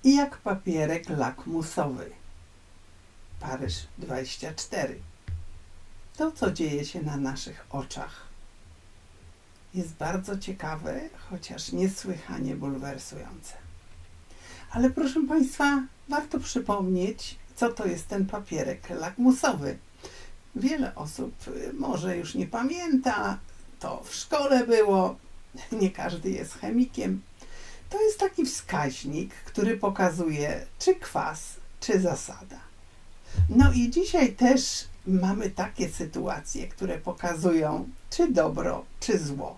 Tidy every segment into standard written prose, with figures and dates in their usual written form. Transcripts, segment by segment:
jak papierek lakmusowy. Paryż 24. To, co dzieje się na naszych oczach, jest bardzo ciekawe, chociaż niesłychanie bulwersujące. Ale proszę Państwa, warto przypomnieć, co to jest ten papierek lakmusowy. Wiele osób może już nie pamięta, to w szkole było, nie każdy jest chemikiem. To jest taki wskaźnik, który pokazuje, czy kwas, czy zasada. No i dzisiaj też mamy takie sytuacje, które pokazują, czy dobro, czy zło.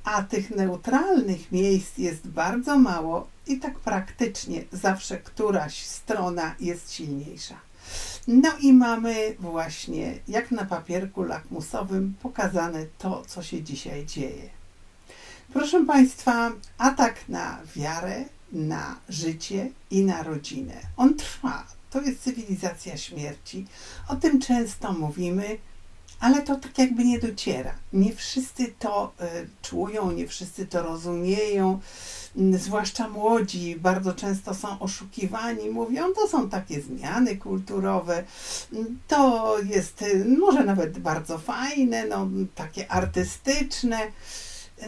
A tych neutralnych miejsc jest bardzo mało i tak praktycznie zawsze któraś strona jest silniejsza. No i mamy właśnie, jak na papierku lakmusowym, pokazane to, co się dzisiaj dzieje. Proszę Państwa, atak na wiarę, na życie i na rodzinę. On trwa. To jest cywilizacja śmierci. O tym często mówimy, ale to tak jakby nie dociera. Nie wszyscy to czują, nie wszyscy to rozumieją, zwłaszcza młodzi bardzo często są oszukiwani, mówią, to są takie zmiany kulturowe, to jest może nawet bardzo fajne, no, takie artystyczne.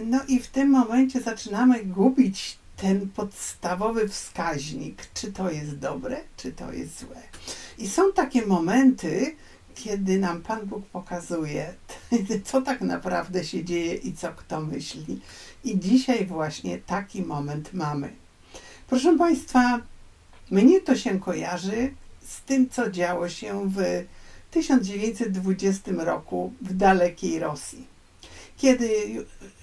No i w tym momencie zaczynamy gubić ten podstawowy wskaźnik, czy to jest dobre, czy to jest złe. I są takie momenty, kiedy nam Pan Bóg pokazuje, co tak naprawdę się dzieje i co kto myśli. I dzisiaj właśnie taki moment mamy. Proszę Państwa, mnie to się kojarzy z tym, co działo się w 1920 roku w dalekiej Rosji. Kiedy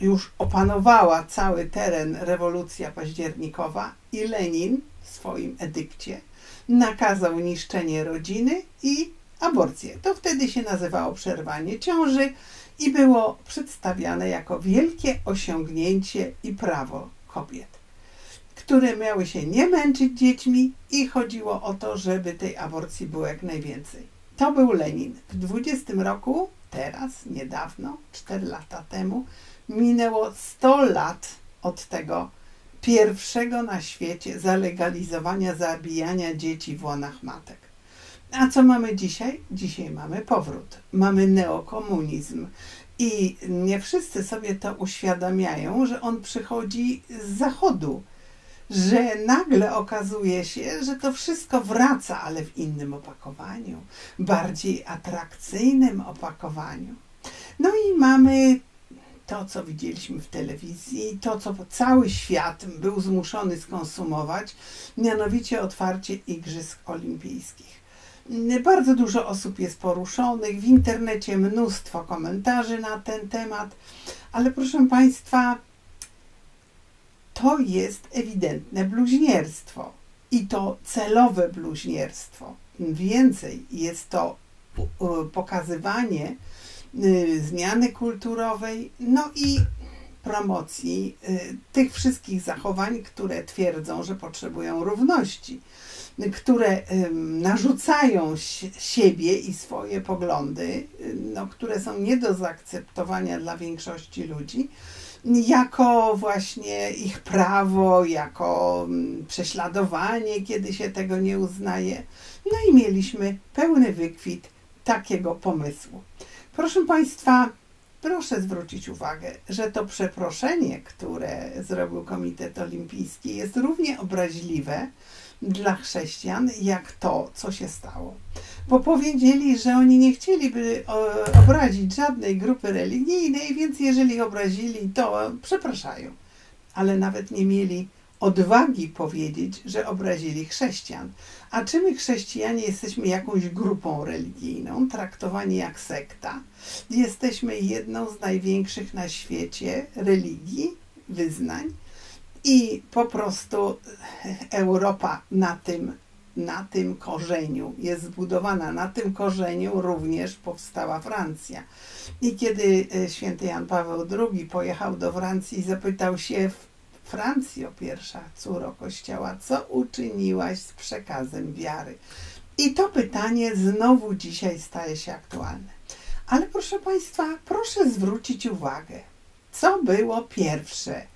już opanowała cały teren rewolucja październikowa i Lenin w swoim edykcie nakazał niszczenie rodziny i aborcję. To wtedy się nazywało przerwanie ciąży i było przedstawiane jako wielkie osiągnięcie i prawo kobiet, które miały się nie męczyć dziećmi i chodziło o to, żeby tej aborcji było jak najwięcej. To był Lenin. W 20 roku, teraz, niedawno, 4 lata temu, minęło 100 lat od tego pierwszego na świecie zalegalizowania zabijania dzieci w łonach matek. A co mamy dzisiaj? Dzisiaj mamy powrót. Mamy neokomunizm. I nie wszyscy sobie to uświadamiają, że on przychodzi z zachodu, że nagle okazuje się, że to wszystko wraca, ale w innym opakowaniu, bardziej atrakcyjnym opakowaniu. No i mamy to, co widzieliśmy w telewizji, to, co cały świat był zmuszony skonsumować, mianowicie otwarcie Igrzysk Olimpijskich. Bardzo dużo osób jest poruszonych, w internecie mnóstwo komentarzy na ten temat, ale proszę Państwa, to jest ewidentne bluźnierstwo i to celowe bluźnierstwo. Więcej, jest to pokazywanie zmiany kulturowej, no i promocji tych wszystkich zachowań, które twierdzą, że potrzebują równości, które narzucają siebie i swoje poglądy, no, które są nie do zaakceptowania dla większości ludzi, jako właśnie ich prawo, jako prześladowanie, kiedy się tego nie uznaje. No i mieliśmy pełny wykwit takiego pomysłu. Proszę Państwa, proszę zwrócić uwagę, że to przeproszenie, które zrobił Komitet Olimpijski, jest równie obraźliwe dla chrześcijan, jak to, co się stało. Bo powiedzieli, że oni nie chcieliby obrazić żadnej grupy religijnej, więc jeżeli obrazili, to przepraszają. Ale nawet nie mieli odwagi powiedzieć, że obrazili chrześcijan. A czy my chrześcijanie jesteśmy jakąś grupą religijną, traktowani jak sekta? Jesteśmy jedną z największych na świecie religii, wyznań i po prostu Europa na tym korzeniu jest zbudowana. Na tym korzeniu również powstała Francja. I kiedy święty Jan Paweł II pojechał do Francji i zapytał się: Francjo, pierwsza córo Kościoła, co uczyniłaś z przekazem wiary? I to pytanie znowu dzisiaj staje się aktualne. Ale proszę Państwa, proszę zwrócić uwagę, co było pierwsze.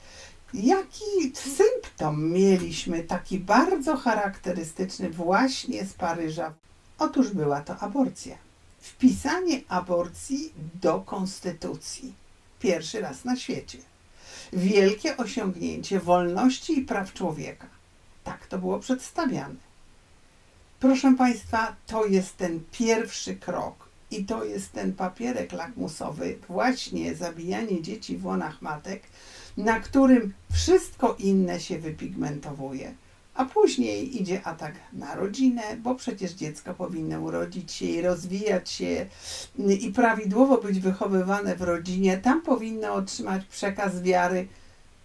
Jaki symptom mieliśmy taki bardzo charakterystyczny właśnie z Paryża? Otóż była to aborcja. Wpisanie aborcji do konstytucji. Pierwszy raz na świecie. Wielkie osiągnięcie wolności i praw człowieka. Tak to było przedstawiane. Proszę Państwa, to jest ten pierwszy krok i to jest ten papierek lakmusowy, właśnie zabijanie dzieci w łonach matek, na którym wszystko inne się wypigmentowuje. A później idzie atak na rodzinę, bo przecież dziecko powinno urodzić się i rozwijać się i prawidłowo być wychowywane w rodzinie. Tam powinno otrzymać przekaz wiary.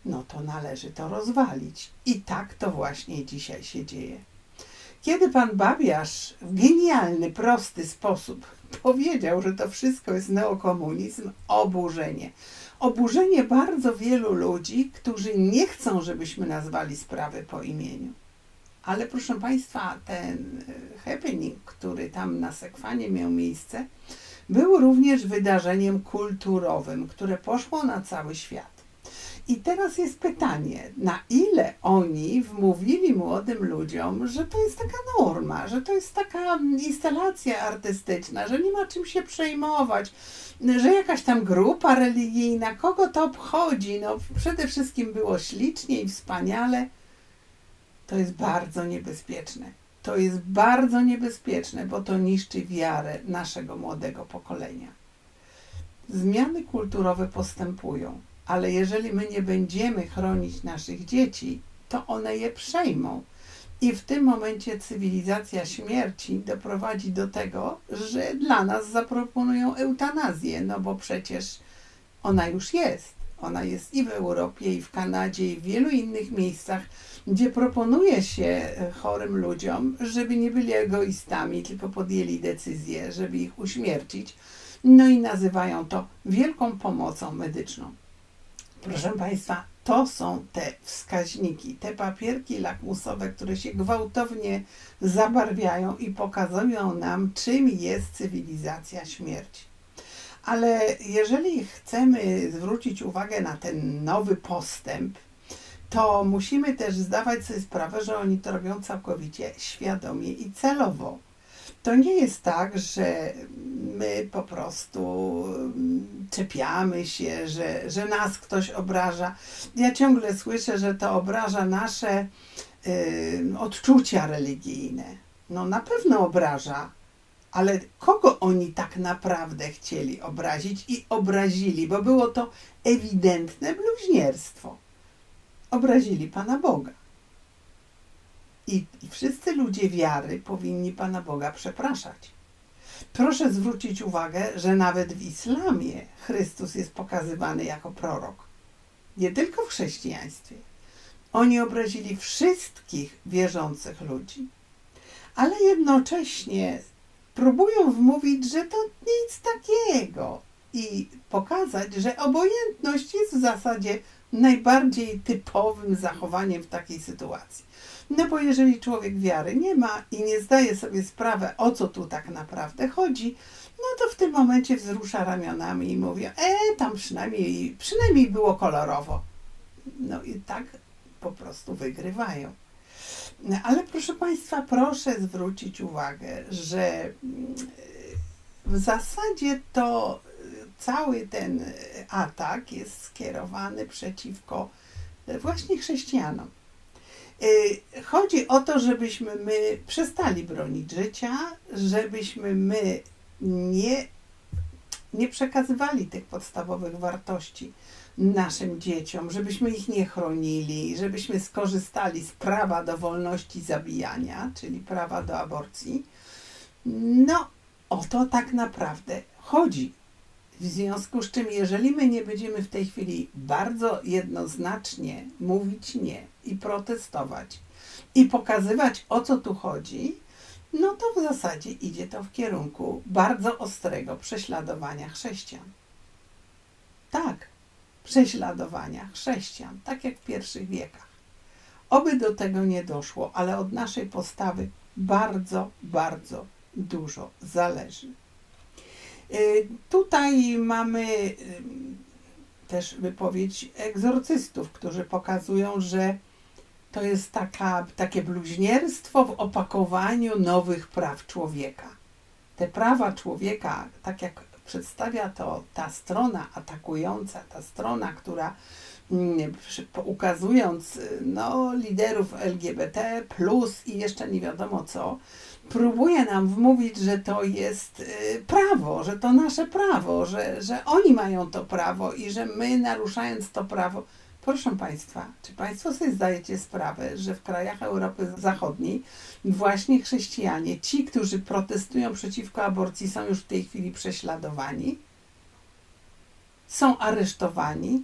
No to należy to rozwalić. I tak to właśnie dzisiaj się dzieje. Kiedy pan Babiarz w genialny, prosty sposób powiedział, że to wszystko jest neokomunizm, oburzenie. Oburzenie bardzo wielu ludzi, którzy nie chcą, żebyśmy nazwali sprawy po imieniu. Ale proszę Państwa, ten happening, który tam na Sekwanie miał miejsce, był również wydarzeniem kulturowym, które poszło na cały świat. I teraz jest pytanie, na ile oni wmówili młodym ludziom, że to jest taka norma, że to jest taka instalacja artystyczna, że nie ma czym się przejmować, że jakaś tam grupa religijna, kogo to obchodzi, no przede wszystkim było ślicznie i wspaniale. To jest bardzo niebezpieczne. To jest bardzo niebezpieczne, bo to niszczy wiarę naszego młodego pokolenia. Zmiany kulturowe postępują. Ale jeżeli my nie będziemy chronić naszych dzieci, to one je przejmą. I w tym momencie cywilizacja śmierci doprowadzi do tego, że dla nas zaproponują eutanazję, no bo przecież ona już jest. Ona jest i w Europie, i w Kanadzie, i w wielu innych miejscach, gdzie proponuje się chorym ludziom, żeby nie byli egoistami, tylko podjęli decyzję, żeby ich uśmiercić. No i nazywają to wielką pomocą medyczną. Proszę Państwa, to są te wskaźniki, te papierki lakmusowe, które się gwałtownie zabarwiają i pokazują nam, czym jest cywilizacja śmierci. Ale jeżeli chcemy zwrócić uwagę na ten nowy postęp, to musimy też zdawać sobie sprawę, że oni to robią całkowicie świadomie i celowo. To nie jest tak, że my po prostu czepiamy się, że nas ktoś obraża. Ja ciągle słyszę, że to obraża nasze odczucia religijne. No na pewno obraża, ale kogo oni tak naprawdę chcieli obrazić i obrazili, bo było to ewidentne bluźnierstwo. Obrazili Pana Boga. I wszyscy ludzie wiary powinni Pana Boga przepraszać. Proszę zwrócić uwagę, że nawet w islamie Chrystus jest pokazywany jako prorok. Nie tylko w chrześcijaństwie. Oni obrazili wszystkich wierzących ludzi. Ale jednocześnie próbują wmówić, że to nic takiego i pokazać, że obojętność jest w zasadzie najbardziej typowym zachowaniem w takiej sytuacji. No bo jeżeli człowiek wiary nie ma i nie zdaje sobie sprawy, o co tu tak naprawdę chodzi, no to w tym momencie wzrusza ramionami i mówi, tam przynajmniej było kolorowo. No i tak po prostu wygrywają. Ale proszę Państwa, proszę zwrócić uwagę, że w zasadzie to cały ten atak jest skierowany przeciwko właśnie chrześcijanom. Chodzi o to, żebyśmy my przestali bronić życia, żebyśmy my nie przekazywali tych podstawowych wartości naszym dzieciom, żebyśmy ich nie chronili, żebyśmy skorzystali z prawa do wolności zabijania, czyli prawa do aborcji. No, o to tak naprawdę chodzi. W związku z czym, jeżeli my nie będziemy w tej chwili bardzo jednoznacznie mówić nie i protestować i pokazywać, o co tu chodzi, no to w zasadzie idzie to w kierunku bardzo ostrego prześladowania chrześcijan. Tak, prześladowania chrześcijan, tak jak w pierwszych wiekach. Oby do tego nie doszło, ale od naszej postawy bardzo, bardzo dużo zależy. Tutaj mamy też wypowiedź egzorcystów, którzy pokazują, że to jest takie bluźnierstwo w opakowaniu nowych praw człowieka. Te prawa człowieka, tak jak przedstawia to ta strona atakująca, ta strona, która ukazując liderów LGBT plus i jeszcze nie wiadomo co, próbuje nam wmówić, że to jest prawo, że to nasze prawo, że oni mają to prawo i że my, naruszając to prawo. Proszę Państwa, czy Państwo sobie zdajecie sprawę, że w krajach Europy Zachodniej właśnie chrześcijanie, ci, którzy protestują przeciwko aborcji, są już w tej chwili prześladowani, są aresztowani.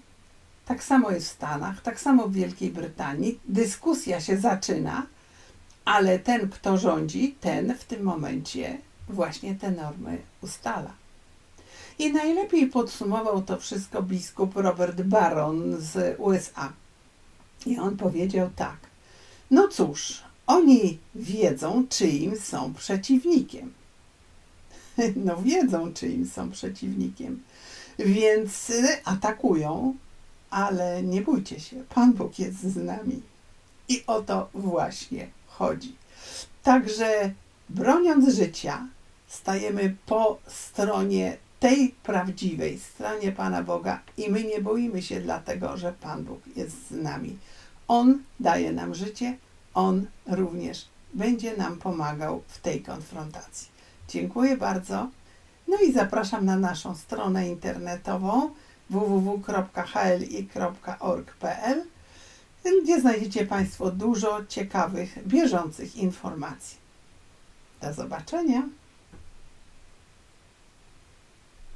Tak samo jest w Stanach, tak samo w Wielkiej Brytanii. Dyskusja się zaczyna, ale ten, kto rządzi, ten w tym momencie właśnie te normy ustala. I najlepiej podsumował to wszystko biskup Robert Barron z USA. I on powiedział tak: no cóż, oni wiedzą, czyim są przeciwnikiem. No wiedzą, czyim są przeciwnikiem, więc atakują, ale nie bójcie się, Pan Bóg jest z nami. I o to właśnie chodzi. Także broniąc życia, stajemy po stronie tej prawdziwej, stronie Pana Boga i my nie boimy się dlatego, że Pan Bóg jest z nami. On daje nam życie, On również będzie nam pomagał w tej konfrontacji. Dziękuję bardzo. No i zapraszam na naszą stronę internetową www.hli.org.pl, gdzie znajdziecie Państwo dużo ciekawych, bieżących informacji. Do zobaczenia.